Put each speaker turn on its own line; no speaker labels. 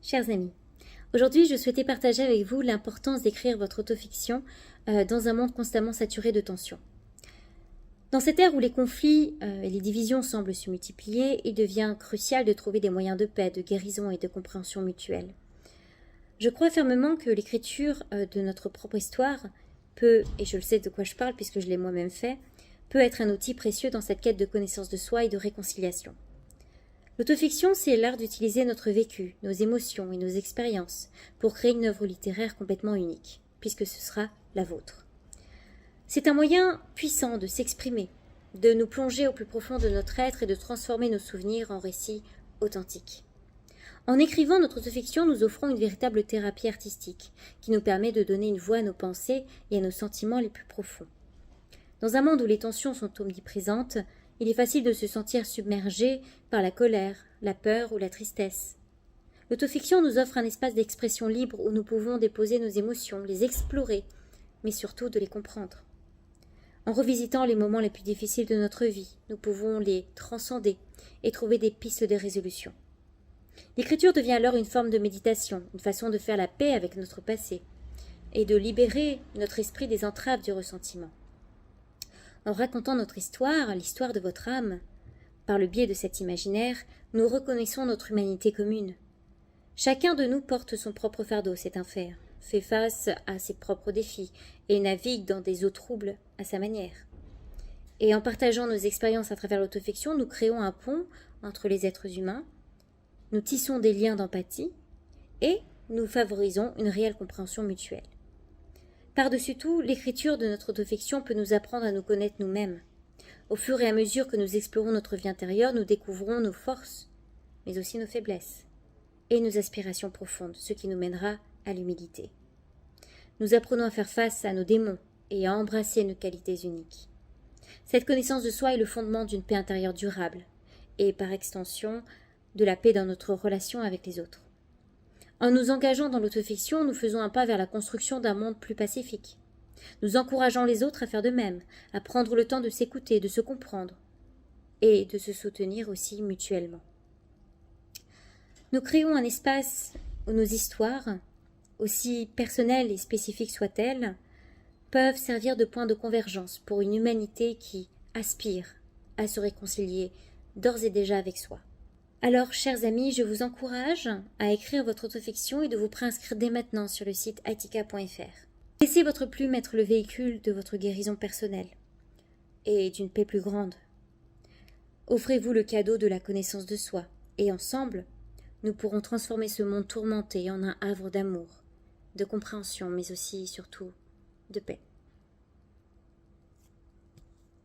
Chers amis, aujourd'hui je souhaitais partager avec vous l'importance d'écrire votre autofiction dans un monde constamment saturé de tensions. Dans cette ère où les conflits et les divisions semblent se multiplier, il devient crucial de trouver des moyens de paix, de guérison et de compréhension mutuelle. Je crois fermement que l'écriture de notre propre histoire peut, et je le sais de quoi je parle puisque je l'ai moi-même fait, peut être un outil précieux dans cette quête de connaissance de soi et de réconciliation. L'autofiction, c'est l'art d'utiliser notre vécu, nos émotions et nos expériences pour créer une œuvre littéraire complètement unique, puisque ce sera la vôtre. C'est un moyen puissant de s'exprimer, de nous plonger au plus profond de notre être et de transformer nos souvenirs en récits authentiques. En écrivant notre autofiction, nous offrons une véritable thérapie artistique qui nous permet de donner une voix à nos pensées et à nos sentiments les plus profonds. Dans un monde où les tensions sont omniprésentes, il est facile de se sentir submergé par la colère, la peur ou la tristesse. L'autofiction nous offre un espace d'expression libre où nous pouvons déposer nos émotions, les explorer, mais surtout de les comprendre. En revisitant les moments les plus difficiles de notre vie, nous pouvons les transcender et trouver des pistes de résolution. L'écriture devient alors une forme de méditation, une façon de faire la paix avec notre passé et de libérer notre esprit des entraves du ressentiment. En racontant notre histoire, l'histoire de votre âme, par le biais de cet imaginaire, nous reconnaissons notre humanité commune. Chacun de nous porte son propre fardeau, c'est un fait, fait face à ses propres défis et navigue dans des eaux troubles à sa manière. Et en partageant nos expériences à travers l'autofiction, nous créons un pont entre les êtres humains, nous tissons des liens d'empathie et nous favorisons une réelle compréhension mutuelle. Par-dessus tout, l'écriture de notre autofiction peut nous apprendre à nous connaître nous-mêmes. Au fur et à mesure que nous explorons notre vie intérieure, nous découvrons nos forces, mais aussi nos faiblesses, et nos aspirations profondes, ce qui nous mènera à l'humilité. Nous apprenons à faire face à nos démons et à embrasser nos qualités uniques. Cette connaissance de soi est le fondement d'une paix intérieure durable, et par extension, de la paix dans notre relation avec les autres. En nous engageant dans l'autofiction, nous faisons un pas vers la construction d'un monde plus pacifique. Nous encourageons les autres à faire de même, à prendre le temps de s'écouter, de se comprendre et de se soutenir aussi mutuellement. Nous créons un espace où nos histoires, aussi personnelles et spécifiques soient-elles, peuvent servir de point de convergence pour une humanité qui aspire à se réconcilier d'ores et déjà avec soi. Alors, chers amis, je vous encourage à écrire votre autofiction et de vous préinscrire dès maintenant sur le site aitika.fr. Laissez votre plume être le véhicule de votre guérison personnelle et d'une paix plus grande. Offrez-vous le cadeau de la connaissance de soi et ensemble, nous pourrons transformer ce monde tourmenté en un havre d'amour, de compréhension, mais aussi, surtout, de paix.